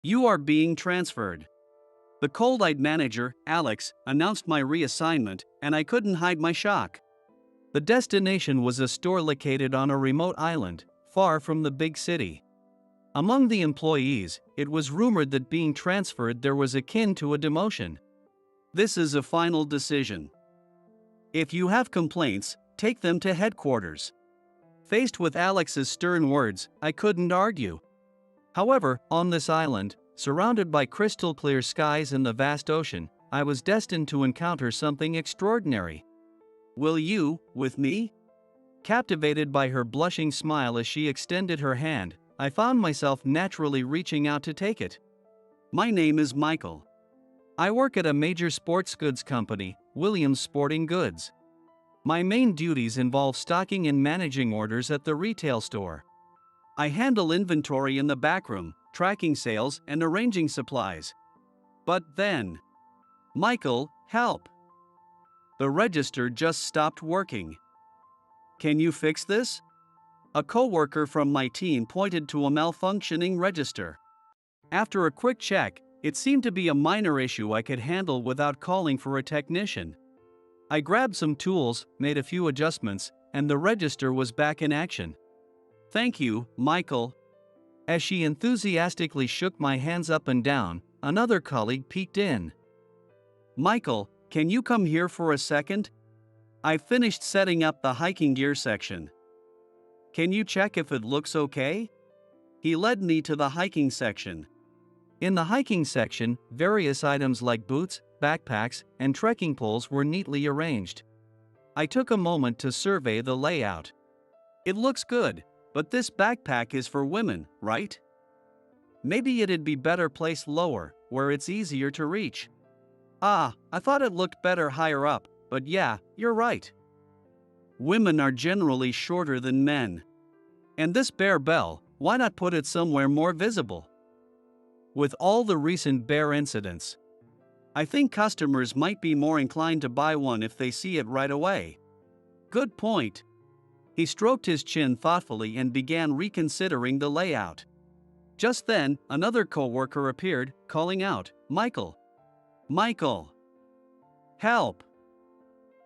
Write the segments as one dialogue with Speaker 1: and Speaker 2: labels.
Speaker 1: You are being transferred. The cold-eyed manager, Alex, announced my reassignment, and I couldn't hide my shock. The destination was a store located on a remote island, far from the big city. Among the employees, it was rumored that being transferred there was akin to a demotion. This is a final decision. If you have complaints, take them to headquarters. Faced with Alex's stern words, I couldn't argue. However, on this island, surrounded by crystal clear skies and the vast ocean, I was destined to encounter something extraordinary. Will you, with me? Captivated by her blushing smile as she extended her hand, I found myself naturally reaching out to take it. My name is Michael. I work at a major sports goods company, Williams Sporting Goods. My main duties involve stocking and managing orders at the retail store. I handle inventory in the backroom, tracking sales and arranging supplies. But then, Michael, help! The register just stopped working. Can you fix this? A coworker from my team pointed to a malfunctioning register. After a quick check, it seemed to be a minor issue I could handle without calling for a technician. I grabbed some tools, made a few adjustments, and the register was back in action. Thank you, Michael. As she enthusiastically shook my hands up and down, another colleague peeked in. Michael, can you come here for a second? I finished setting up the hiking gear section. Can you check if it looks okay? He led me to the hiking section. In the hiking section, various items like boots, backpacks, and trekking poles were neatly arranged. I took a moment to survey the layout. It looks good, but this backpack is for women, right? Maybe it'd be better placed lower, where it's easier to reach. I thought it looked better higher up, but yeah, you're right. Women are generally shorter than men. And this bear bell, why not put it somewhere more visible? With all the recent bear incidents, I think customers might be more inclined to buy one if they see it right away. Good point. He stroked his chin thoughtfully and began reconsidering the layout. Just then, another coworker appeared, calling out, Michael! Michael! Help!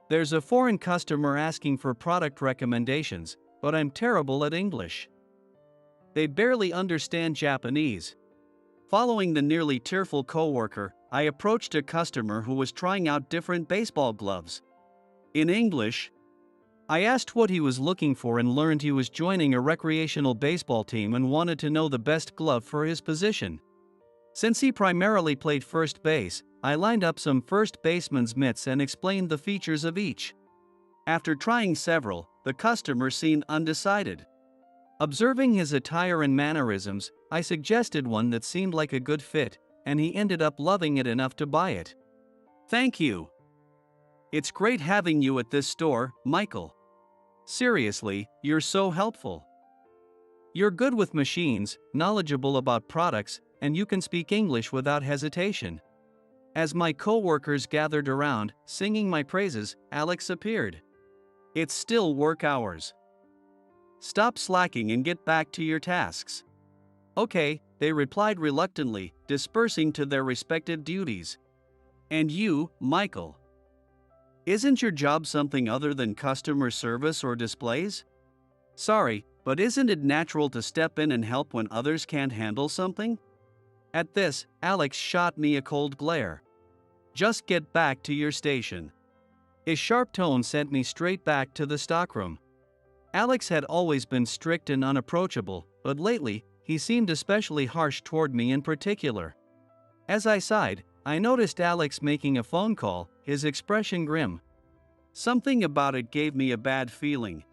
Speaker 1: There's a foreign customer asking for product recommendations, but I'm terrible at English. They barely understand Japanese. Following the nearly tearful coworker, I approached a customer who was trying out different baseball gloves. In English, I asked what he was looking for and learned he was joining a recreational baseball team and wanted to know the best glove for his position. Since he primarily played first base, I lined up some first baseman's mitts and explained the features of each. After trying several, the customer seemed undecided. Observing his attire and mannerisms, I suggested one that seemed like a good fit, and he ended up loving it enough to buy it. Thank you. It's great having you at this store, Michael. Seriously, you're so helpful. You're good with machines, knowledgeable about products, and you can speak English without hesitation. As my coworkers gathered around, singing my praises, Alex appeared. It's still work hours. Stop slacking and get back to your tasks. Okay, they replied reluctantly, dispersing to their respective duties. And you, Michael? Isn't your job something other than customer service or displays? Sorry, but isn't it natural to step in and help when others can't handle something? At this, Alex shot me a cold glare. Just get back to your station. His sharp tone sent me straight back to the stockroom. Alex had always been strict and unapproachable, but lately, he seemed especially harsh toward me in particular. As I sighed, I noticed Alex making a phone call, his expression grim. Something about it gave me a bad feeling.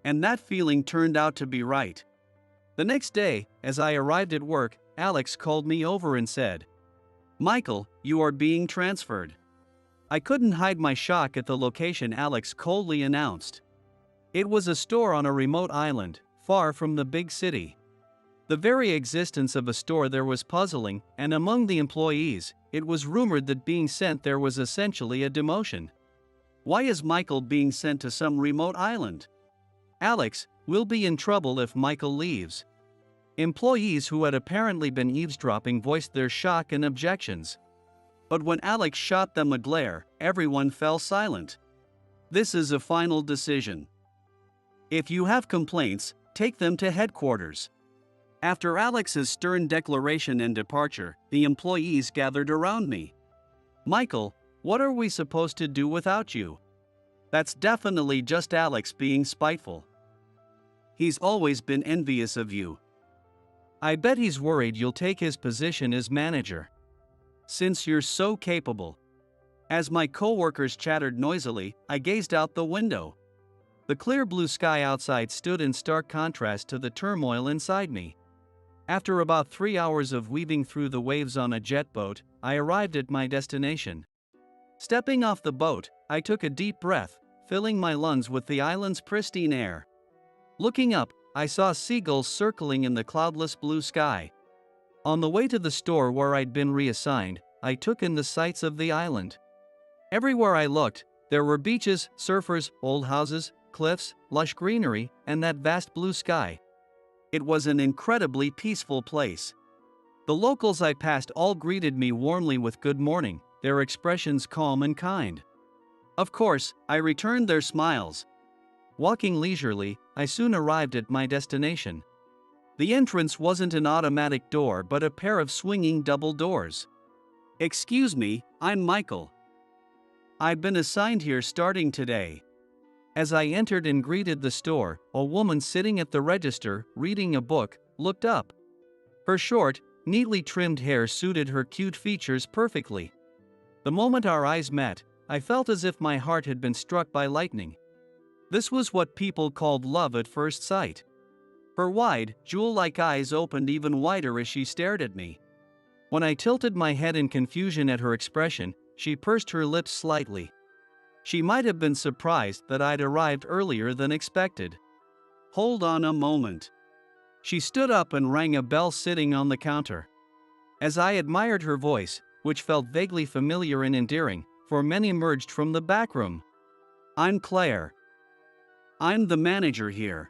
Speaker 1: And that feeling turned out to be right. The next day, as I arrived at work, Alex called me over and said, Michael, you are being transferred. I couldn't hide my shock at the location Alex coldly announced. It was a store on a remote island, far from the big city. The very existence of a store there was puzzling, and among the employees, it was rumored that being sent there was essentially a demotion. Why is Michael being sent to some remote island? Alex, we'll be in trouble if Michael leaves. Employees who had apparently been eavesdropping voiced their shock and objections. But when Alex shot them a glare, everyone fell silent. This is a final decision. If you have complaints, take them to headquarters. After Alex's stern declaration and departure, the employees gathered around me. Michael, what are we supposed to do without you? That's definitely just Alex being spiteful. He's always been envious of you. I bet he's worried you'll take his position as manager. Since you're so capable. As my coworkers chattered noisily, I gazed out the window. The clear blue sky outside stood in stark contrast to the turmoil inside me. After about 3 hours of weaving through the waves on a jet boat, I arrived at my destination. Stepping off the boat, I took a deep breath, filling my lungs with the island's pristine air. Looking up, I saw seagulls circling in the cloudless blue sky. On the way to the store where I'd been reassigned, I took in the sights of the island. Everywhere I looked, there were beaches, surfers, old houses, cliffs, lush greenery, and that vast blue sky. It was an incredibly peaceful place. The locals I passed all greeted me warmly with good morning, their expressions calm and kind. Of course, I returned their smiles. Walking leisurely, I soon arrived at my destination. The entrance wasn't an automatic door but a pair of swinging double doors. Excuse me, I'm Michael. I've been assigned here starting today. As I entered and greeted the store, a woman sitting at the register, reading a book, looked up. Her short, neatly trimmed hair suited her cute features perfectly. The moment our eyes met, I felt as if my heart had been struck by lightning. This was what people called love at first sight. Her wide, jewel-like eyes opened even wider as she stared at me. When I tilted my head in confusion at her expression, she pursed her lips slightly. She might have been surprised that I'd arrived earlier than expected. Hold on a moment. She stood up and rang a bell sitting on the counter. As I admired her voice, which felt vaguely familiar and endearing, 4 men emerged from the back room. I'm Claire. I'm the manager here.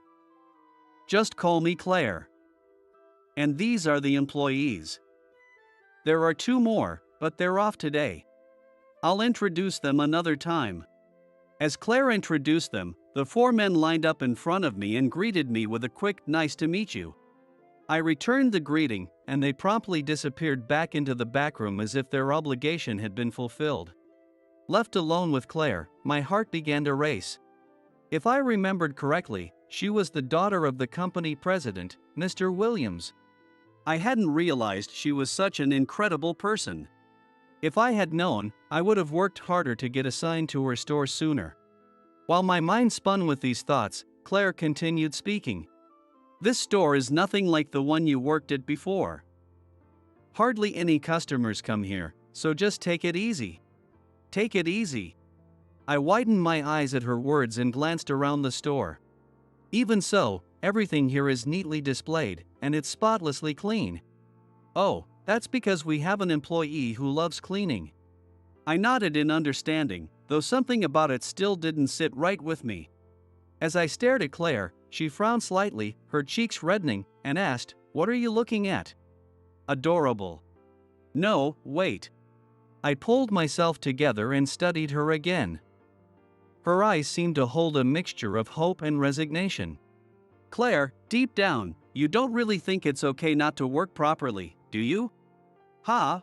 Speaker 1: Just call me Claire. And these are the employees. There are 2 more, but they're off today. I'll introduce them another time. As Claire introduced them, the 4 men lined up in front of me and greeted me with a quick, "Nice to meet you." I returned the greeting, and they promptly disappeared back into the back room as if their obligation had been fulfilled. Left alone with Claire, my heart began to race. If I remembered correctly, she was the daughter of the company president, Mr. Williams. I hadn't realized she was such an incredible person. If I had known, I would have worked harder to get assigned to her store sooner. While my mind spun with these thoughts, Claire continued speaking. This store is nothing like the one you worked at before. Hardly any customers come here, so just take it easy. Take it easy. I widened my eyes at her words and glanced around the store. Even so, everything here is neatly displayed, and it's spotlessly clean. Oh, that's because we have an employee who loves cleaning. I nodded in understanding, though something about it still didn't sit right with me. As I stared at Claire, she frowned slightly, her cheeks reddening, and asked, "What are you looking at?" Adorable. No, wait. I pulled myself together and studied her again. Her eyes seemed to hold a mixture of hope and resignation. Claire, deep down, you don't really think it's okay not to work properly, do you? Ha?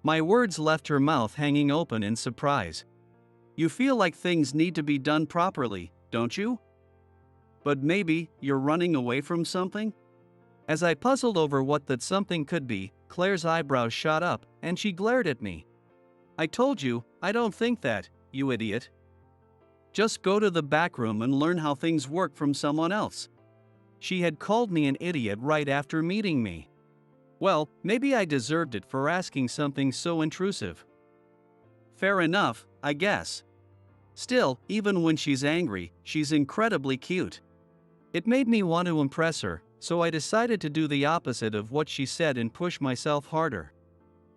Speaker 1: My words left her mouth hanging open in surprise. You feel like things need to be done properly, don't you? But maybe you're running away from something? As I puzzled over what that something could be, Claire's eyebrows shot up, and she glared at me. I told you, I don't think that, you idiot. Just go to the back room and learn how things work from someone else. She had called me an idiot right after meeting me. Well, maybe I deserved it for asking something so intrusive. Fair enough, I guess. Still, even when she's angry, she's incredibly cute. It made me want to impress her, so I decided to do the opposite of what she said and push myself harder.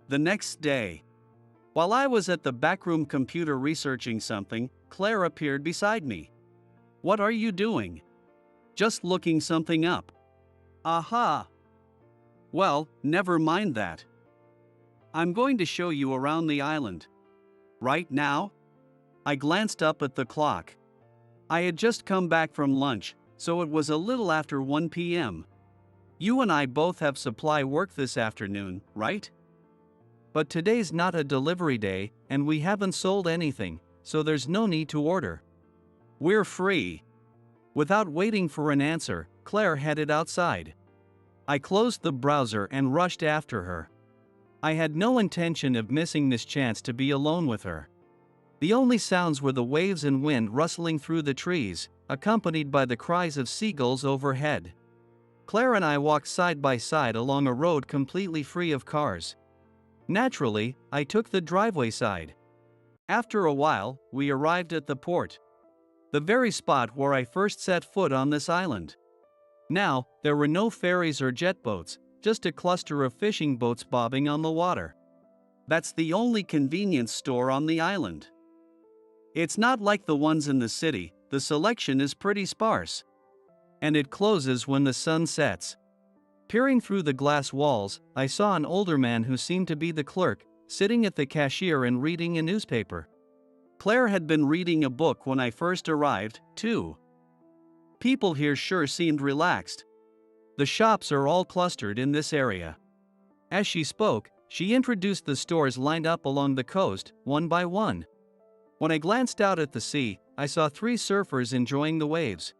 Speaker 1: The next day, while I was at the backroom computer researching something, Claire appeared beside me. What are you doing? Just looking something up. Aha! Well, never mind that. I'm going to show you around the island. Right now? I glanced up at the clock. I had just come back from lunch, so it was a little after 1 p.m. You and I both have supply work this afternoon, right? But today's not a delivery day, and we haven't sold anything, so there's no need to order. We're free. Without waiting for an answer, Claire headed outside. I closed the browser and rushed after her. I had no intention of missing this chance to be alone with her. The only sounds were the waves and wind rustling through the trees, accompanied by the cries of seagulls overhead. Claire and I walked side by side along a road completely free of cars. Naturally, I took the driveway side. After a while, we arrived at the port. The very spot where I first set foot on this island. Now, there were no ferries or jet boats, just a cluster of fishing boats bobbing on the water. That's the only convenience store on the island. It's not like the ones in the city, the selection is pretty sparse. And it closes when the sun sets. Peering through the glass walls, I saw an older man who seemed to be the clerk, sitting at the cashier and reading a newspaper. Claire had been reading a book when I first arrived, too. People here sure seemed relaxed. The shops are all clustered in this area. As she spoke, she introduced the stores lined up along the coast, one by one. When I glanced out at the sea, I saw 3 surfers enjoying the waves.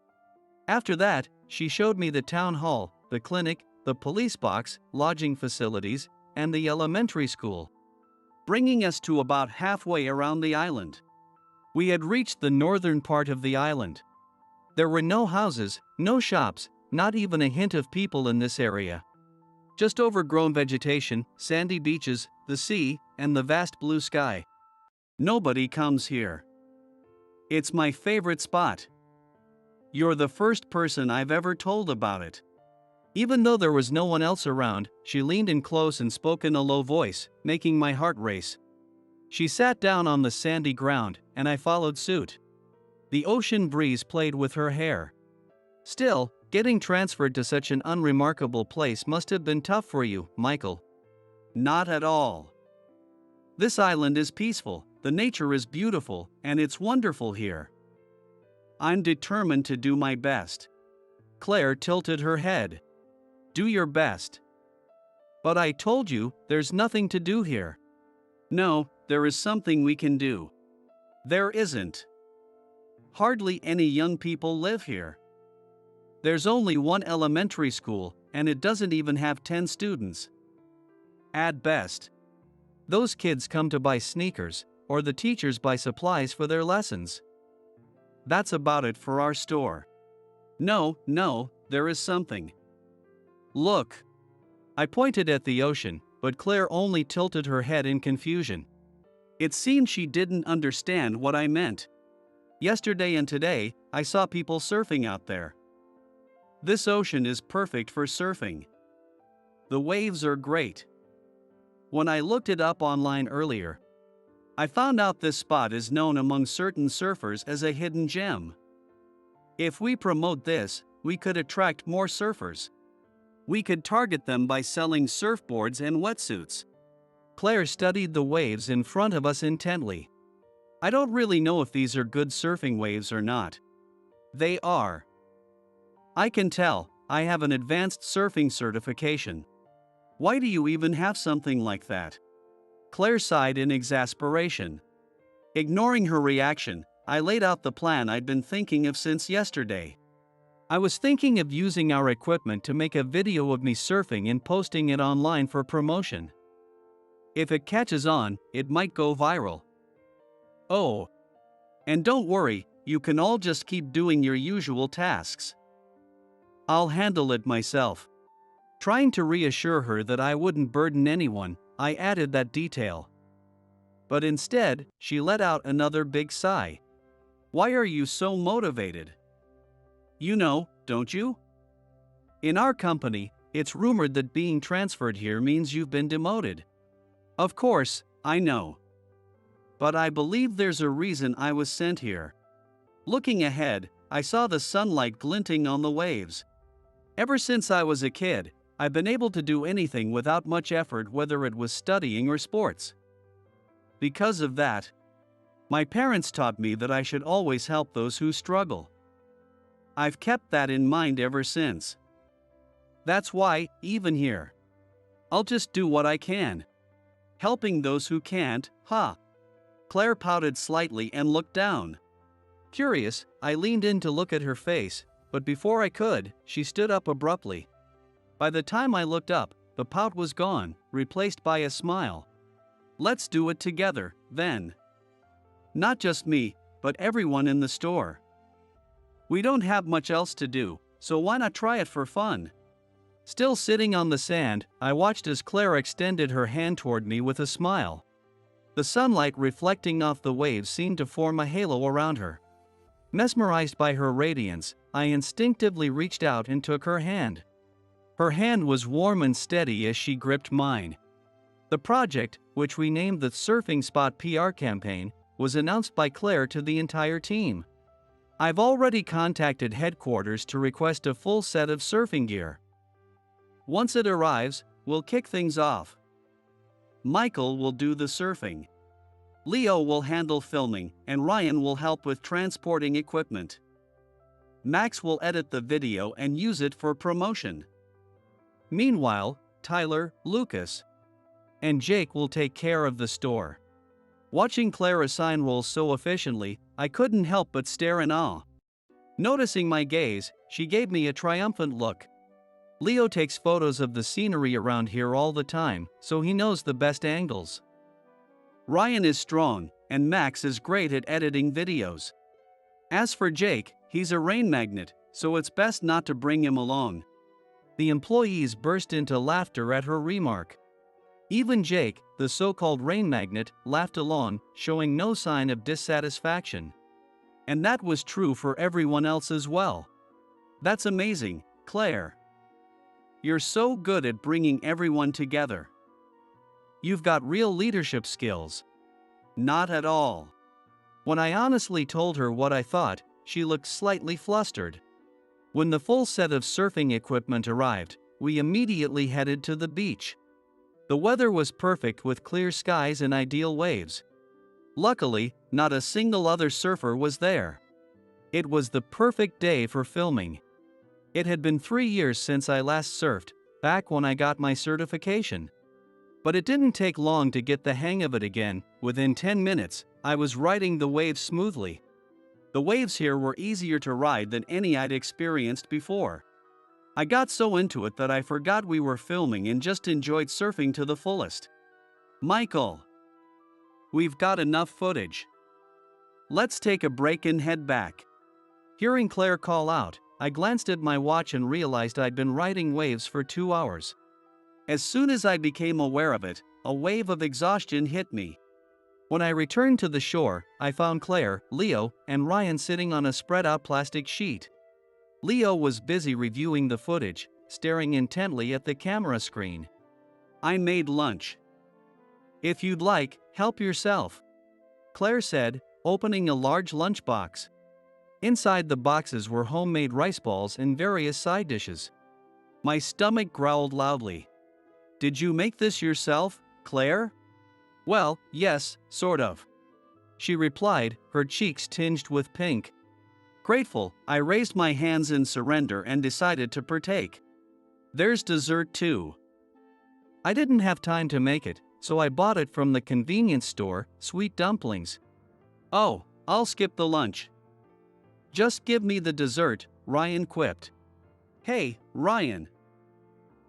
Speaker 1: After that, she showed me the town hall, the clinic, the police box, lodging facilities, and the elementary school, bringing us to about halfway around the island. We had reached the northern part of the island. There were no houses, no shops, not even a hint of people in this area. Just overgrown vegetation, sandy beaches, the sea, and the vast blue sky. Nobody comes here. It's my favorite spot. You're the first person I've ever told about it. Even though there was no one else around, she leaned in close and spoke in a low voice, making my heart race. She sat down on the sandy ground, and I followed suit. The ocean breeze played with her hair. Still, getting transferred to such an unremarkable place must have been tough for you, Michael. Not at all. This island is peaceful, the nature is beautiful, and it's wonderful here. I'm determined to do my best. Claire tilted her head. Do your best. But I told you, there's nothing to do here. No, there is something we can do. There isn't. Hardly any young people live here. There's only one elementary school, and it doesn't even have 10 students. At best. Those kids come to buy sneakers, or the teachers buy supplies for their lessons. That's about it for our store. No, there is something. Look. I pointed at the ocean, but Claire only tilted her head in confusion. It seemed she didn't understand what I meant. Yesterday and today, I saw people surfing out there. This ocean is perfect for surfing. The waves are great. When I looked it up online earlier, I found out this spot is known among certain surfers as a hidden gem. If we promote this, we could attract more surfers. We could target them by selling surfboards and wetsuits. Claire studied the waves in front of us intently. I don't really know if these are good surfing waves or not. They are. I can tell, I have an advanced surfing certification. Why do you even have something like that? Claire sighed in exasperation. Ignoring her reaction, I laid out the plan I'd been thinking of since yesterday. I was thinking of using our equipment to make a video of me surfing and posting it online for promotion. If it catches on, it might go viral. Oh. And don't worry, you can all just keep doing your usual tasks. I'll handle it myself. Trying to reassure her that I wouldn't burden anyone, I added that detail. But instead, she let out another big sigh. Why are you so motivated? You know, don't you? In our company, it's rumored that being transferred here means you've been demoted. Of course, I know. But I believe there's a reason I was sent here. Looking ahead, I saw the sunlight glinting on the waves. Ever since I was a kid, I've been able to do anything without much effort, whether it was studying or sports. Because of that, my parents taught me that I should always help those who struggle. I've kept that in mind ever since. That's why, even here, I'll just do what I can. Helping those who can't, huh? Claire pouted slightly and looked down. Curious, I leaned in to look at her face, but before I could, she stood up abruptly. By the time I looked up, the pout was gone, replaced by a smile. Let's do it together, then. Not just me, but everyone in the store. We don't have much else to do, so why not try it for fun? Still sitting on the sand, I watched as Claire extended her hand toward me with a smile. The sunlight reflecting off the waves seemed to form a halo around her. Mesmerized by her radiance, I instinctively reached out and took her hand. Her hand was warm and steady as she gripped mine. The project, which we named the Surfing Spot PR campaign, was announced by Claire to the entire team. I've already contacted headquarters to request a full set of surfing gear. Once it arrives, we'll kick things off. Michael will do the surfing. Leo will handle filming, and Ryan will help with transporting equipment. Max will edit the video and use it for promotion. Meanwhile, Tyler, Lucas, and Jake will take care of the store. Watching Claire assign roles so efficiently, I couldn't help but stare in awe. Noticing my gaze, she gave me a triumphant look. Leo takes photos of the scenery around here all the time, so he knows the best angles. Ryan is strong, and Max is great at editing videos. As for Jake, he's a rain magnet, so it's best not to bring him along. The employees burst into laughter at her remark. Even Jake, the so-called rain magnet, laughed along, showing no sign of dissatisfaction. And that was true for everyone else as well. That's amazing, Claire. You're so good at bringing everyone together. You've got real leadership skills. Not at all. When I honestly told her what I thought, she looked slightly flustered. When the full set of surfing equipment arrived, we immediately headed to the beach. The weather was perfect with clear skies and ideal waves. Luckily, not a single other surfer was there. It was the perfect day for filming. It had been 3 years since I last surfed, back when I got my certification. But it didn't take long to get the hang of it again. Within 10 minutes, I was riding the waves smoothly. The waves here were easier to ride than any I'd experienced before. I got so into it that I forgot we were filming and just enjoyed surfing to the fullest. Michael, we've got enough footage. Let's take a break and head back. Hearing Claire call out, I glanced at my watch and realized I'd been riding waves for 2 hours. As soon as I became aware of it, a wave of exhaustion hit me. When I returned to the shore, I found Claire, Leo, and Ryan sitting on a spread-out plastic sheet. Leo was busy reviewing the footage, staring intently at the camera screen. I made lunch. If you'd like, help yourself, Claire said, opening a large lunchbox. Inside the boxes were homemade rice balls and various side dishes. My stomach growled loudly. Did you make this yourself, Claire? Well, yes, sort of, she replied, her cheeks tinged with pink. Grateful, I raised my hands in surrender and decided to partake. There's dessert too. I didn't have time to make it, so I bought it from the convenience store, sweet dumplings. Oh, I'll skip the lunch. Just give me the dessert, Ryan quipped. Hey, Ryan.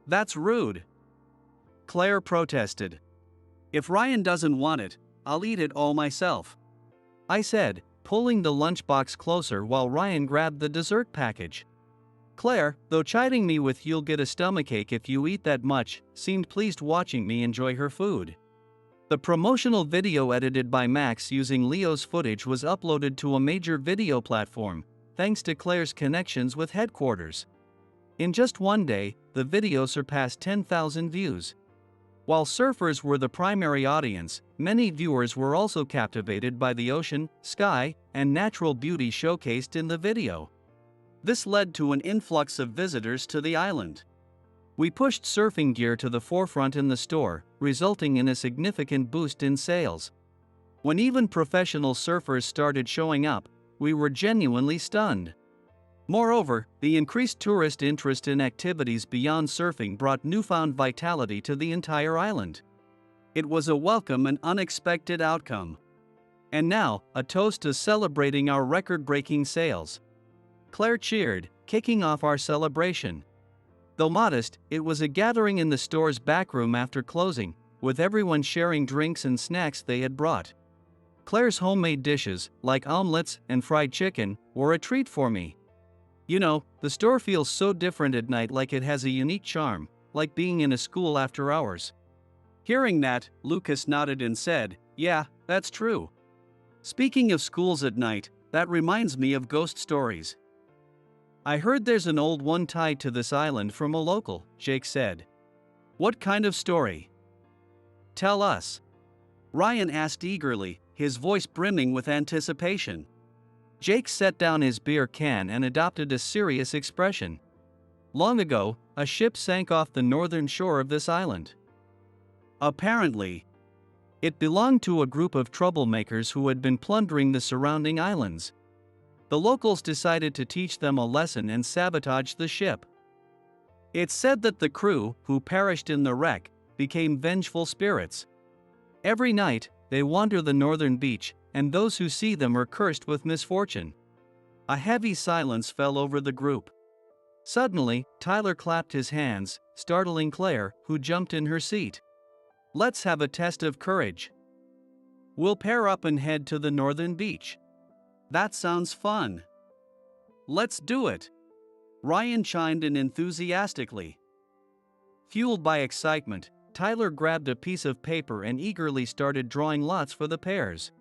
Speaker 1: That's rude, Claire protested. If Ryan doesn't want it, I'll eat it all myself, I said, pulling the lunchbox closer while Ryan grabbed the dessert package. Claire, though chiding me with "you'll get a stomachache if you eat that much," seemed pleased watching me enjoy her food. The promotional video edited by Max using Leo's footage was uploaded to a major video platform, thanks to Claire's connections with headquarters. In just one day, the video surpassed 10,000 views. While surfers were the primary audience, many viewers were also captivated by the ocean, sky, and natural beauty showcased in the video. This led to an influx of visitors to the island. We pushed surfing gear to the forefront in the store, resulting in a significant boost in sales. When even professional surfers started showing up, we were genuinely stunned. Moreover, the increased tourist interest in activities beyond surfing brought newfound vitality to the entire island. It was a welcome and unexpected outcome. And now, a toast to celebrating our record-breaking sales. Claire cheered, kicking off our celebration. Though modest, it was a gathering in the store's backroom after closing, with everyone sharing drinks and snacks they had brought. Claire's homemade dishes, like omelets and fried chicken, were a treat for me. You know, the store feels so different at night, like it has a unique charm, like being in a school after hours. Hearing that, Lucas nodded and said, "Yeah, that's true." Speaking of schools at night, that reminds me of ghost stories. I heard there's an old one tied to this island from a local, Jake said. What kind of story? Tell us. Ryan asked eagerly, his voice brimming with anticipation. Jake set down his beer can and adopted a serious expression. Long ago, a ship sank off the northern shore of this island. Apparently, it belonged to a group of troublemakers who had been plundering the surrounding islands. The locals decided to teach them a lesson and sabotage the ship. It's said that the crew, who perished in the wreck, became vengeful spirits. Every night, they wander the northern beach, and those who see them are cursed with misfortune. A heavy silence fell over the group. Suddenly, Tyler clapped his hands, startling Claire, who jumped in her seat. Let's have a test of courage. We'll pair up and head to the northern beach. That sounds fun. Let's do it. Ryan chimed in enthusiastically. Fueled by excitement, Tyler grabbed a piece of paper and eagerly started drawing lots for the pairs.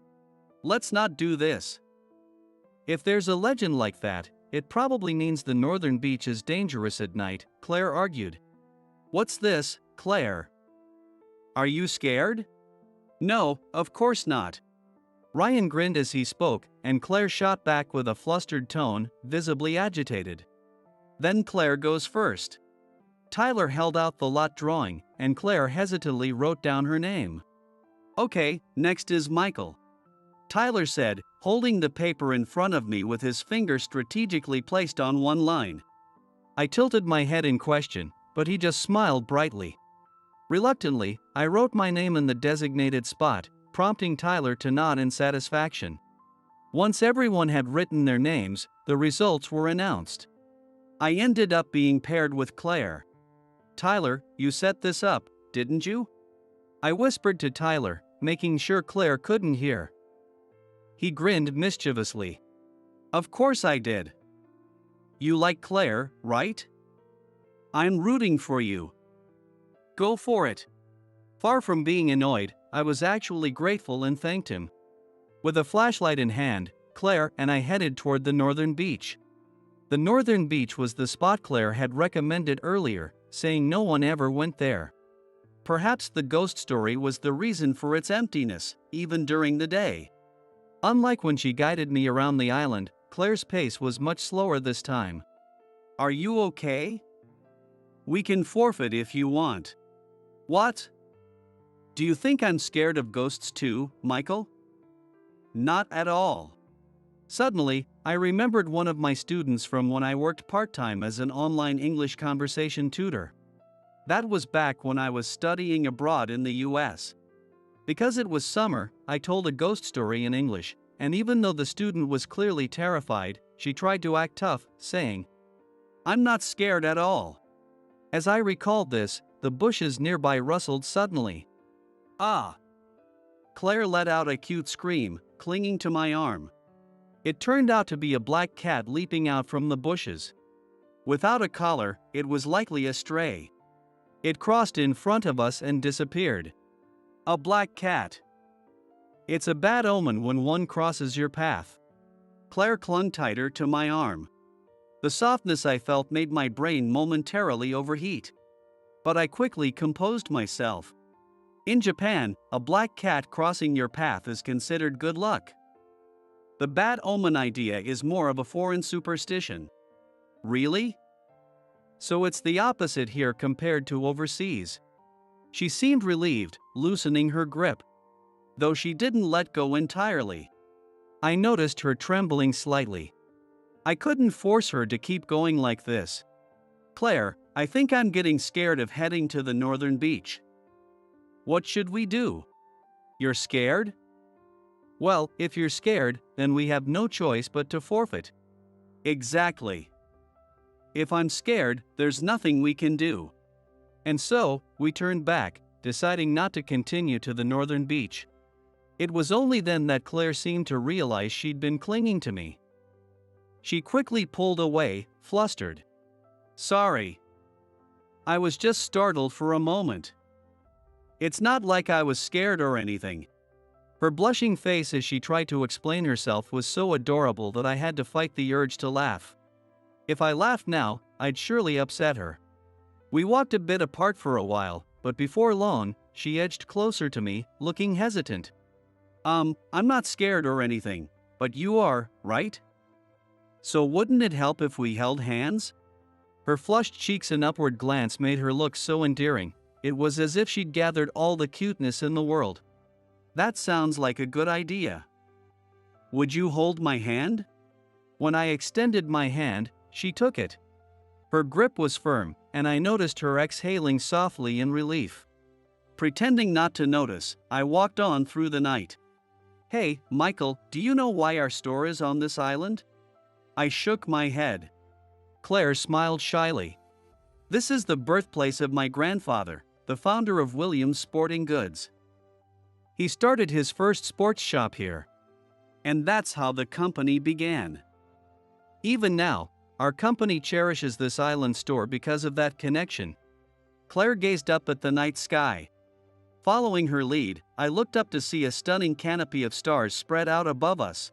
Speaker 1: Let's not do this. If there's a legend like that, it probably means the northern beach is dangerous at night, Claire argued. What's this, Claire? Are you scared? No, of course not. Ryan grinned as he spoke, and Claire shot back with a flustered tone, visibly agitated. Then Claire goes first. Tyler held out the lot drawing, and Claire hesitantly wrote down her name. Okay, next is Michael. Tyler said, holding the paper in front of me with his finger strategically placed on one line. I tilted my head in question, but he just smiled brightly. Reluctantly, I wrote my name in the designated spot, prompting Tyler to nod in satisfaction. Once everyone had written their names, the results were announced. I ended up being paired with Claire. Tyler, you set this up, didn't you? I whispered to Tyler, making sure Claire couldn't hear. He grinned mischievously. Of course I did. You like Claire, right? I'm rooting for you. Go for it. Far from being annoyed, I was actually grateful and thanked him. With a flashlight in hand, Claire and I headed toward the northern beach. The northern beach was the spot Claire had recommended earlier, saying no one ever went there. Perhaps the ghost story was the reason for its emptiness, even during the day. Unlike when she guided me around the island, Claire's pace was much slower this time. Are you okay? We can forfeit if you want. What? Do you think I'm scared of ghosts too, Michael? Not at all. Suddenly, I remembered one of my students from when I worked part-time as an online English conversation tutor. That was back when I was studying abroad in the US. Because it was summer, I told a ghost story in English, and even though the student was clearly terrified, she tried to act tough, saying, I'm not scared at all. As I recalled this, the bushes nearby rustled suddenly. Ah! Claire let out a cute scream, clinging to my arm. It turned out to be a black cat leaping out from the bushes. Without a collar, it was likely a stray. It crossed in front of us and disappeared. A black cat. It's a bad omen when one crosses your path. Claire clung tighter to my arm. The softness I felt made my brain momentarily overheat. But I quickly composed myself. In Japan, a black cat crossing your path is considered good luck. The bad omen idea is more of a foreign superstition. Really? So it's the opposite here compared to overseas. She seemed relieved, loosening her grip, though she didn't let go entirely. I noticed her trembling slightly. I couldn't force her to keep going like this. Claire, I think I'm getting scared of heading to the northern beach. What should we do? You're scared? Well, if you're scared, then we have no choice but to forfeit. Exactly. If I'm scared, there's nothing we can do. And so, we turned back, deciding not to continue to the northern beach. It was only then that Claire seemed to realize she'd been clinging to me. She quickly pulled away, flustered. Sorry. I was just startled for a moment. It's not like I was scared or anything. Her blushing face as she tried to explain herself was so adorable that I had to fight the urge to laugh. If I laughed now, I'd surely upset her. We walked a bit apart for a while, but before long, she edged closer to me, looking hesitant. I'm not scared or anything, but you are, right? So wouldn't it help if we held hands? Her flushed cheeks and upward glance made her look so endearing. It was as if she'd gathered all the cuteness in the world. That sounds like a good idea. Would you hold my hand? When I extended my hand, she took it. Her grip was firm, and I noticed her exhaling softly in relief. Pretending not to notice, I walked on through the night. Hey, Michael, do you know why our store is on this island? I shook my head. Claire smiled shyly. This is the birthplace of my grandfather, the founder of Williams Sporting Goods. He started his first sports shop here. And that's how the company began. Even now, our company cherishes this island store because of that connection. Claire gazed up at the night sky. Following her lead, I looked up to see a stunning canopy of stars spread out above us.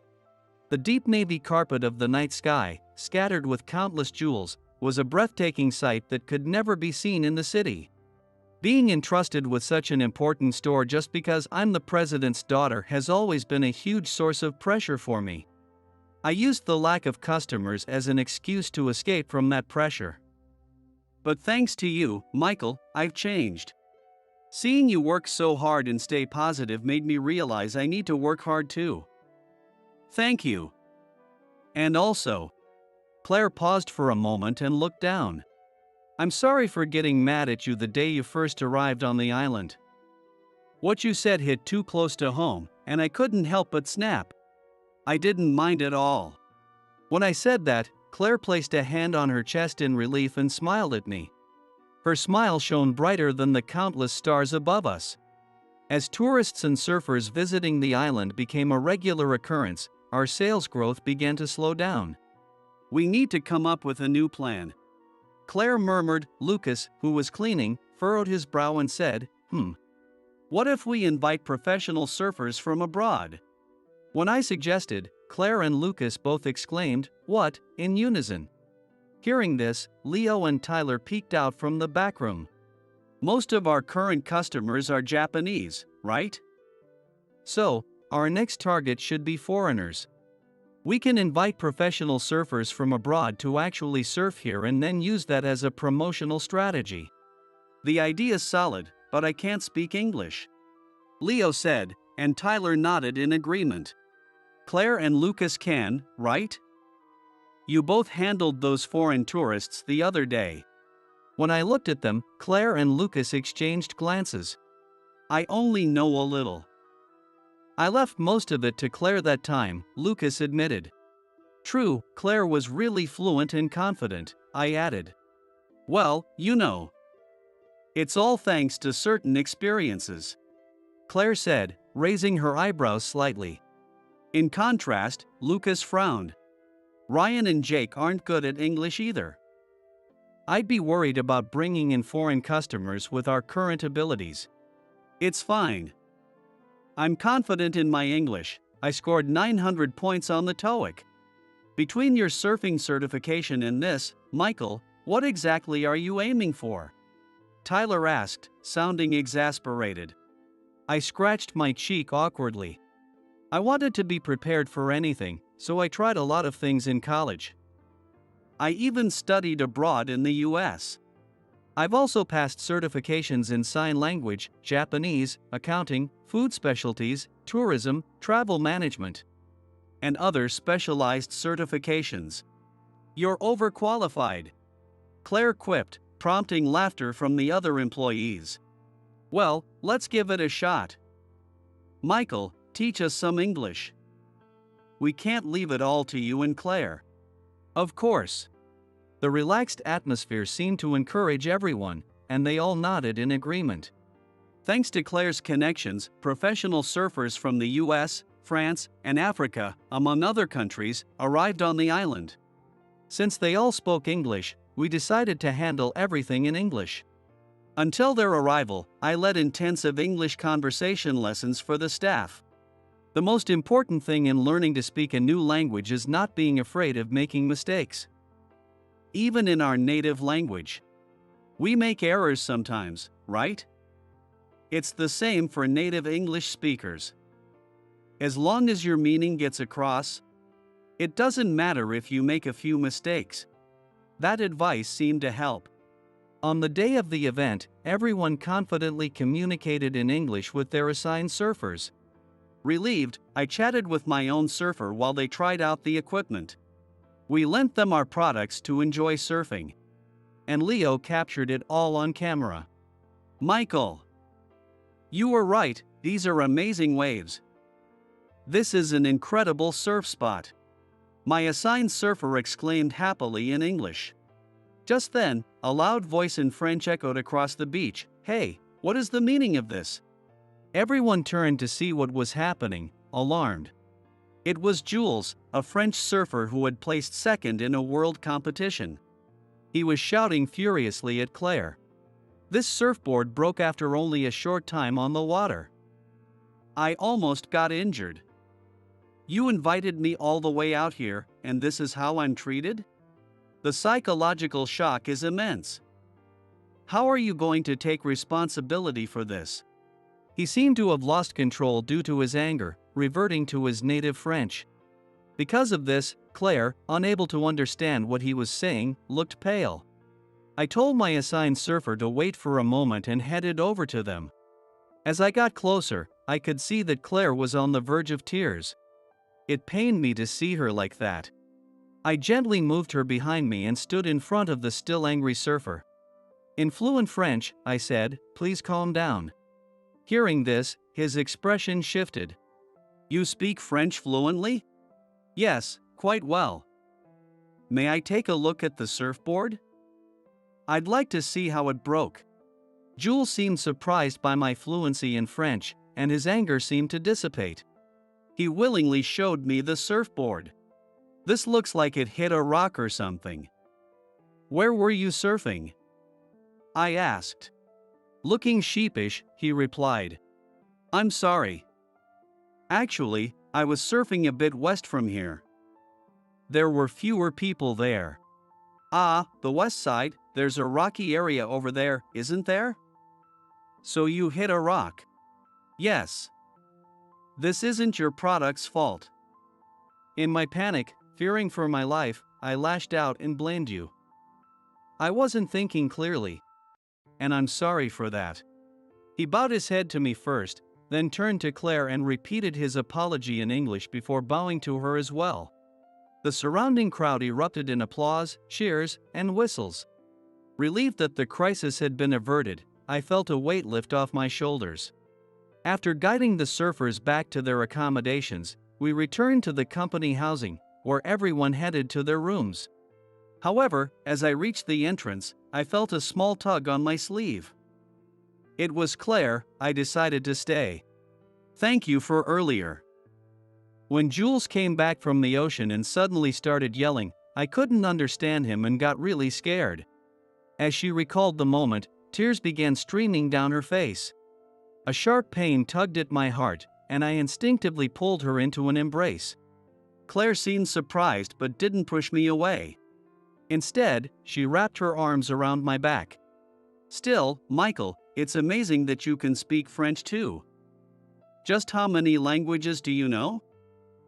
Speaker 1: The deep navy carpet of the night sky, scattered with countless jewels, was a breathtaking sight that could never be seen in the city. Being entrusted with such an important store just because I'm the president's daughter has always been a huge source of pressure for me. I used the lack of customers as an excuse to escape from that pressure. But thanks to you, Michael, I've changed. Seeing you work so hard and stay positive made me realize I need to work hard too. Thank you. And also, Claire paused for a moment and looked down. I'm sorry for getting mad at you the day you first arrived on the island. What you said hit too close to home, and I couldn't help but snap. I didn't mind at all. When I said that, Claire placed a hand on her chest in relief and smiled at me. Her smile shone brighter than the countless stars above us. As tourists and surfers visiting the island became a regular occurrence, our sales growth began to slow down. We need to come up with a new plan. Claire murmured. Lucas, who was cleaning, furrowed his brow and said, What if we invite professional surfers from abroad? When I suggested, Claire and Lucas both exclaimed, What, in unison. Hearing this, Leo and Tyler peeked out from the back room. Most of our current customers are Japanese, right? So, our next target should be foreigners. We can invite professional surfers from abroad to actually surf here and then use that as a promotional strategy. The idea's solid, but I can't speak English, Leo said, and Tyler nodded in agreement. Claire and Lucas can, right? You both handled those foreign tourists the other day. When I looked at them, Claire and Lucas exchanged glances. I only know a little. I left most of it to Claire that time, Lucas admitted. True, Claire was really fluent and confident, I added. Well, you know. It's all thanks to certain experiences, Claire said, raising her eyebrows slightly. In contrast, Lucas frowned. Ryan and Jake aren't good at English either. I'd be worried about bringing in foreign customers with our current abilities. It's fine. I'm confident in my English. I scored 900 points on the TOEIC. Between your surfing certification and this, Michael, what exactly are you aiming for? Tyler asked, sounding exasperated. I scratched my cheek awkwardly. I wanted to be prepared for anything, so I tried a lot of things in college. I even studied abroad in the US. I've also passed certifications in sign language, Japanese, accounting, food specialties, tourism, travel management, and other specialized certifications. You're overqualified, Claire quipped, prompting laughter from the other employees. Well, let's give it a shot. Michael, teach us some English. We can't leave it all to you and Claire. Of course. The relaxed atmosphere seemed to encourage everyone, and they all nodded in agreement. Thanks to Claire's connections, professional surfers from the US, France, and Africa, among other countries, arrived on the island. Since they all spoke English, we decided to handle everything in English. Until their arrival, I led intensive English conversation lessons for the staff. The most important thing in learning to speak a new language is not being afraid of making mistakes. Even in our native language, we make errors sometimes, right? It's the same for native English speakers. As long as your meaning gets across, it doesn't matter if you make a few mistakes. That advice seemed to help. On the day of the event, everyone confidently communicated in English with their assigned surfers. Relieved, I chatted with my own surfer while they tried out the equipment. We lent them our products to enjoy surfing. And Leo captured it all on camera. Michael, you were right, these are amazing waves. This is an incredible surf spot. My assigned surfer exclaimed happily in English. Just then, a loud voice in French echoed across the beach. Hey, what is the meaning of this? Everyone turned to see what was happening, alarmed. It was Jules, a French surfer who had placed second in a world competition. He was shouting furiously at Claire. This surfboard broke after only a short time on the water. I almost got injured. You invited me all the way out here, and this is how I'm treated? The psychological shock is immense. How are you going to take responsibility for this? He seemed to have lost control due to his anger, reverting to his native French. Because of this, Claire, unable to understand what he was saying, looked pale. I told my assigned surfer to wait for a moment and headed over to them. As I got closer, I could see that Claire was on the verge of tears. It pained me to see her like that. I gently moved her behind me and stood in front of the still angry surfer. In fluent French, I said, "Please calm down." Hearing this, his expression shifted. You speak French fluently? Yes, quite well. May I take a look at the surfboard? I'd like to see how it broke. Jules seemed surprised by my fluency in French, and his anger seemed to dissipate. He willingly showed me the surfboard. This looks like it hit a rock or something. Where were you surfing? I asked. Looking sheepish, he replied. I'm sorry. Actually, I was surfing a bit west from here. There were fewer people there. Ah, the west side, there's a rocky area over there, isn't there? So you hit a rock? Yes. This isn't your product's fault. In my panic, fearing for my life, I lashed out and blamed you. I wasn't thinking clearly. And I'm sorry for that. He bowed his head to me first, then turned to Claire and repeated his apology in English before bowing to her as well. The surrounding crowd erupted in applause, cheers, and whistles. Relieved that the crisis had been averted, I felt a weight lift off my shoulders. After guiding the surfers back to their accommodations, we returned to the company housing, where everyone headed to their rooms. However, as I reached the entrance, I felt a small tug on my sleeve. It was Claire. I decided to stay. Thank you for earlier. When Jules came back from the ocean and suddenly started yelling, I couldn't understand him and got really scared. As she recalled the moment, tears began streaming down her face. A sharp pain tugged at my heart, and I instinctively pulled her into an embrace. Claire seemed surprised but didn't push me away. Instead, she wrapped her arms around my back. Still, Michael, it's amazing that you can speak French too. Just how many languages do you know?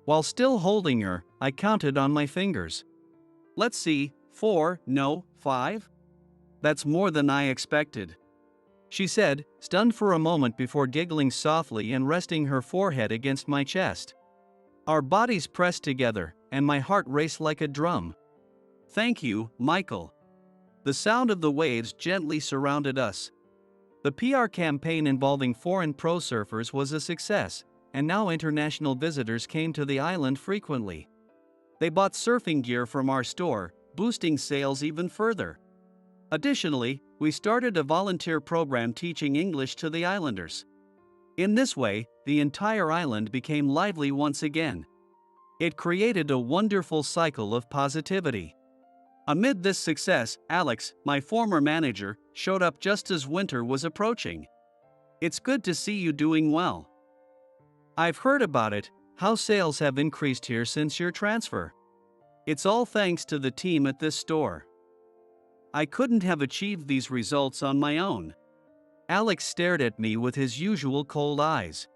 Speaker 1: While still holding her, I counted on my fingers. Let's see, 4, no, 5? That's more than I expected," she said, stunned for a moment before giggling softly and resting her forehead against my chest. Our bodies pressed together, and my heart raced like a drum. "Thank you, Michael." The sound of the waves gently surrounded us. The PR campaign involving foreign pro surfers was a success, and now international visitors came to the island frequently. They bought surfing gear from our store, boosting sales even further. Additionally, we started a volunteer program teaching English to the islanders. In this way, the entire island became lively once again. It created a wonderful cycle of positivity. Amid this success, Alex, my former manager, showed up just as winter was approaching. "It's good to see you doing well. I've heard about it, how sales have increased here since your transfer. It's all thanks to the team at this store. I couldn't have achieved these results on my own." Alex stared at me with his usual cold eyes.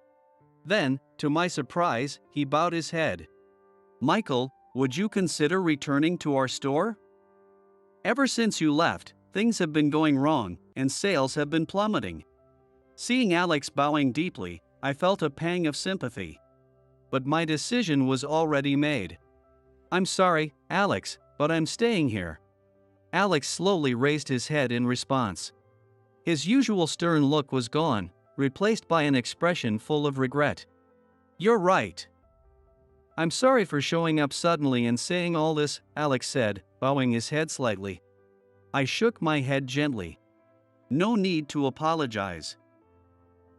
Speaker 1: Then, to my surprise, he bowed his head. "Michael, would you consider returning to our store? Ever since you left, things have been going wrong, and sales have been plummeting." Seeing Alex bowing deeply, I felt a pang of sympathy. But my decision was already made. "I'm sorry, Alex, but I'm staying here." Alex slowly raised his head in response. His usual stern look was gone, replaced by an expression full of regret. "You're right. I'm sorry for showing up suddenly and saying all this," Alex said, bowing his head slightly. I shook my head gently. "No need to apologize.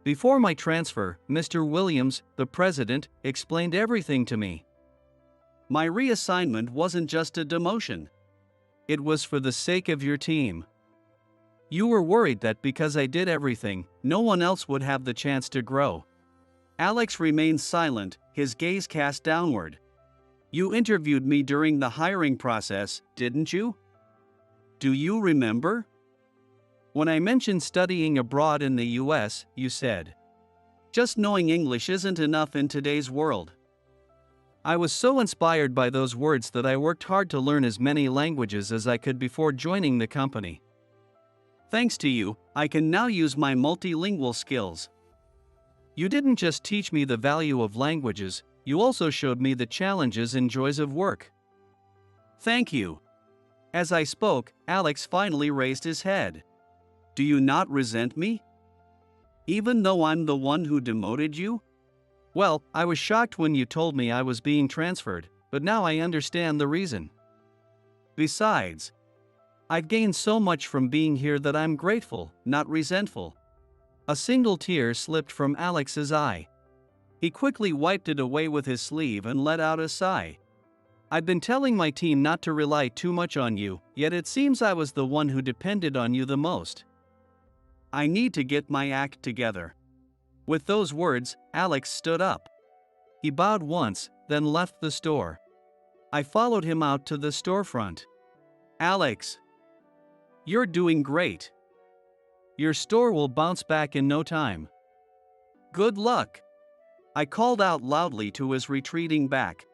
Speaker 1: Before my transfer, Mr. Williams, the president, explained everything to me. My reassignment wasn't just a demotion. It was for the sake of your team. You were worried that because I did everything, no one else would have the chance to grow." Alex remained silent, his gaze cast downward. "You interviewed me during the hiring process, didn't you? Do you remember? When I mentioned studying abroad in the US, you said, 'Just knowing English isn't enough in today's world.' I was so inspired by those words that I worked hard to learn as many languages as I could before joining the company. Thanks to you, I can now use my multilingual skills. You didn't just teach me the value of languages, you also showed me the challenges and joys of work." "Thank you." As I spoke, Alex finally raised his head. "Do you not resent me? Even though I'm the one who demoted you?" "Well, I was shocked when you told me I was being transferred, but now I understand the reason. Besides, I've gained so much from being here that I'm grateful, not resentful." A single tear slipped from Alex's eye. He quickly wiped it away with his sleeve and let out a sigh. "I've been telling my team not to rely too much on you, yet it seems I was the one who depended on you the most. I need to get my act together." With those words, Alex stood up. He bowed once, then left the store. I followed him out to the storefront. "Alex, you're doing great. Your store will bounce back in no time. Good luck." I called out loudly to his retreating back.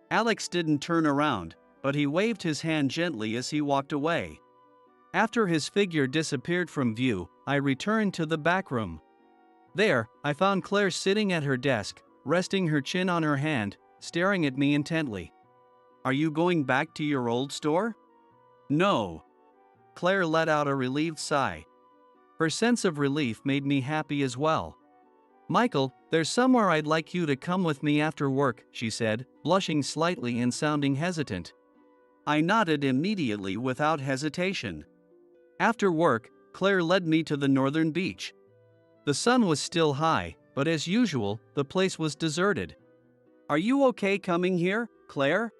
Speaker 1: Alex didn't turn around, but he waved his hand gently as he walked away. After his figure disappeared from view, I returned to the back room. There, I found Claire sitting at her desk, resting her chin on her hand, staring at me intently. "Are you going back to your old store?" "No." Claire let out a relieved sigh. Her sense of relief made me happy as well. "Michael, there's somewhere I'd like you to come with me after work," she said, blushing slightly and sounding hesitant. I nodded immediately without hesitation. After work, Claire led me to the northern beach. The sun was still high, but as usual, the place was deserted. "Are you okay coming here, Claire?"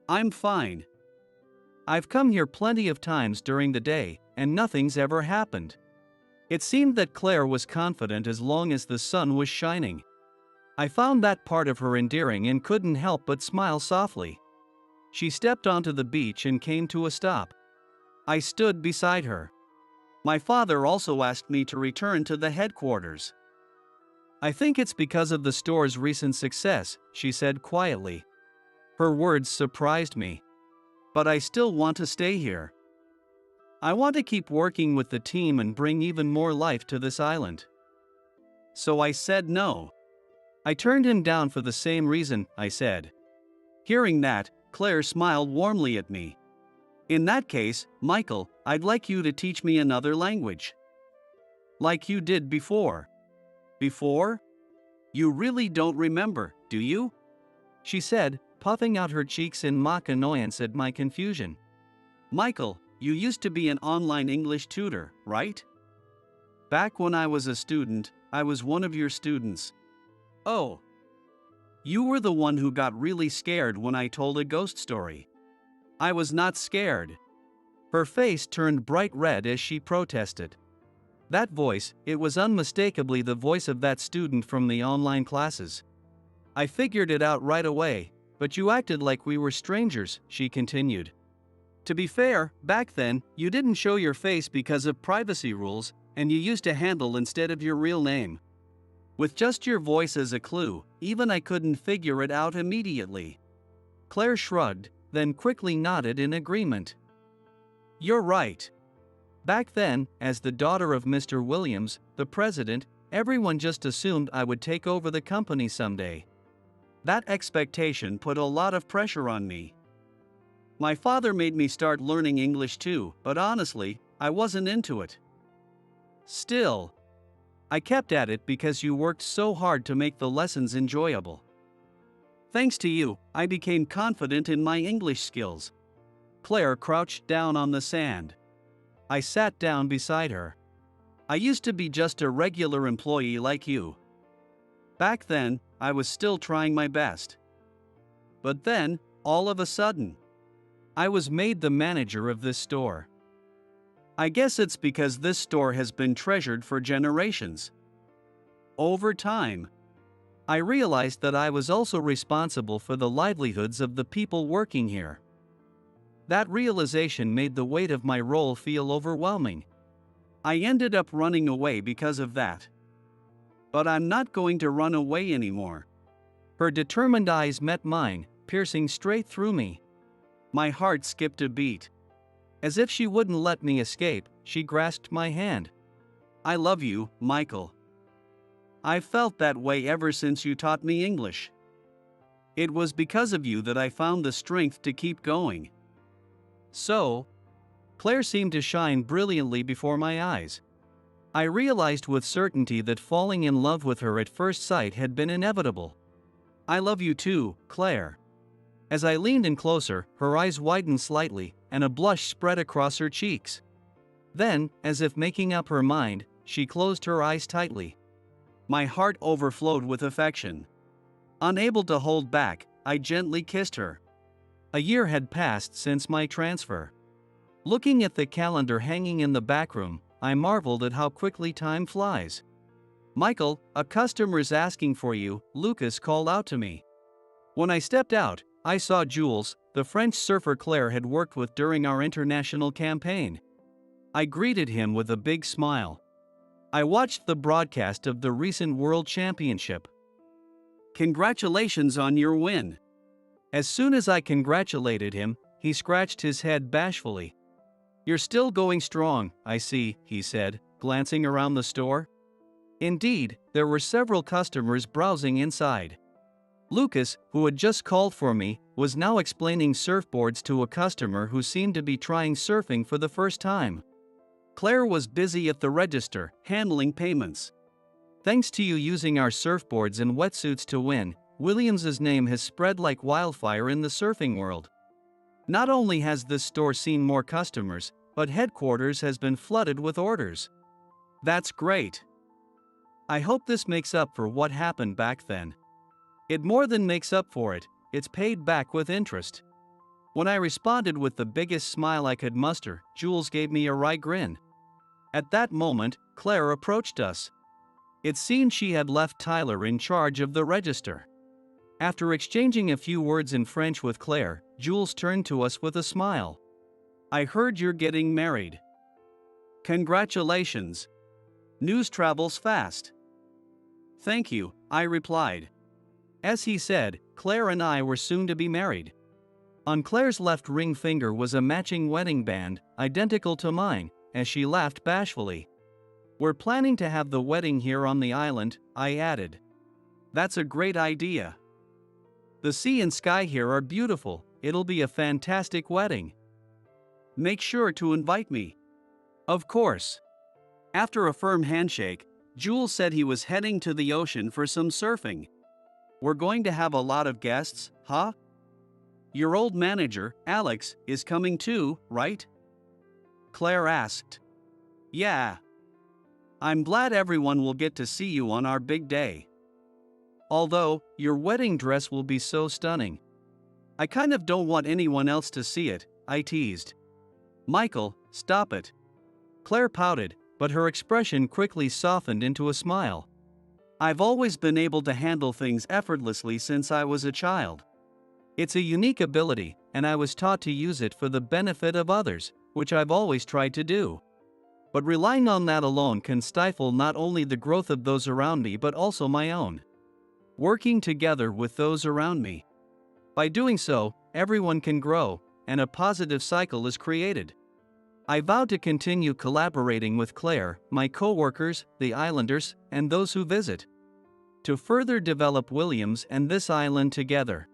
Speaker 1: "I'm fine. I've come here plenty of times during the day, and nothing's ever happened." It seemed that Claire was confident as long as the sun was shining. I found that part of her endearing and couldn't help but smile softly. She stepped onto the beach and came to a stop. I stood beside her. "My father also asked me to return to the headquarters. I think it's because of the store's recent success," she said quietly. Her words surprised me. but I still want to stay here. I want to keep working with the team and bring even more life to this island. So I said no. I turned him down for the same reason, I said. Hearing that, Claire smiled warmly at me. In that case, Michael, I'd like you to teach me another language. Like you did before. Before? You really don't remember, do you? She said, puffing out her cheeks in mock annoyance at my confusion. Michael, you used to be an online English tutor, right? Back when I was a student, I was one of your students. Oh. You were the one who got really scared when I told a ghost story. I was not scared. Her face turned bright red as she protested. That voice, it was unmistakably the voice of that student from the online classes. I figured it out right away, but you acted like we were strangers, she continued. To be fair, back then, you didn't show your face because of privacy rules, and you used a handle instead of your real name. With just your voice as a clue, even I couldn't figure it out immediately. Claire shrugged, then quickly nodded in agreement. You're right. Back then, as the daughter of Mr. Williams, the president, everyone just assumed I would take over the company someday. That expectation put a lot of pressure on me. My father made me start learning English too, but honestly, I wasn't into it. Still, I kept at it because you worked so hard to make the lessons enjoyable. Thanks to you, I became confident in my English skills. Claire crouched down on the sand. I sat down beside her. I used to be just a regular employee like you. Back then, I was still trying my best. But then, all of a sudden, I was made the manager of this store. I guess it's because this store has been treasured for generations. Over time, I realized that I was also responsible for the livelihoods of the people working here. That realization made the weight of my role feel overwhelming. I ended up running away because of that. But I'm not going to run away anymore. Her determined eyes met mine, piercing straight through me. My heart skipped a beat. As if she wouldn't let me escape, she grasped my hand. I love you, Michael. I've felt that way ever since you taught me English. It was because of you that I found the strength to keep going. So, Claire seemed to shine brilliantly before my eyes. I realized with certainty that falling in love with her at first sight had been inevitable. I love you too, Claire. As I leaned in closer, her eyes widened slightly, and a blush spread across her cheeks. Then, as if making up her mind, she closed her eyes tightly. My heart overflowed with affection. Unable to hold back, I gently kissed her. A year had passed since my transfer. Looking at the calendar hanging in the back room, I marveled at how quickly time flies. Michael, a customer's asking for you, Lucas called out to me. When I stepped out, I saw Jules, the French surfer Claire had worked with during our international campaign. I greeted him with a big smile. I watched the broadcast of the recent World Championship. Congratulations on your win. As soon as I congratulated him, he scratched his head bashfully. You're still going strong, I see, he said, glancing around the store. Indeed, there were several customers browsing inside. Lucas, who had just called for me, was now explaining surfboards to a customer who seemed to be trying surfing for the first time. Claire was busy at the register, handling payments. Thanks to you using our surfboards and wetsuits to win, Williams's name has spread like wildfire in the surfing world. Not only has this store seen more customers, but headquarters has been flooded with orders. That's great. I hope this makes up for what happened back then. It more than makes up for it, it's paid back with interest. When I responded with the biggest smile I could muster, Jules gave me a wry grin. At that moment, Claire approached us. It seemed she had left Tyler in charge of the register. After exchanging a few words in French with Claire, Jules turned to us with a smile. I heard you're getting married. Congratulations. News travels fast. Thank you, I replied. As he said, Claire and I were soon to be married. On Claire's left ring finger was a matching wedding band, identical to mine, as she laughed bashfully. "We're planning to have the wedding here on the island," I added. "That's a great idea. The sea and sky here are beautiful, it'll be a fantastic wedding. Make sure to invite me." "Of course." After a firm handshake, Jules said he was heading to the ocean for some surfing. "We're going to have a lot of guests, huh? Your old manager, Alex, is coming too, right?" Claire asked. "Yeah. I'm glad everyone will get to see you on our big day. Although, your wedding dress will be so stunning. I kind of don't want anyone else to see it," I teased. "Michael, stop it." Claire pouted, but her expression quickly softened into a smile. "I've always been able to handle things effortlessly since I was a child. It's a unique ability, and I was taught to use it for the benefit of others, which I've always tried to do. But relying on that alone can stifle not only the growth of those around me but also my own. Working together with those around me. By doing so, everyone can grow, and a positive cycle is created." I vowed to continue collaborating with Claire, my co-workers, the islanders, and those who visit, to further develop Williams and this island together.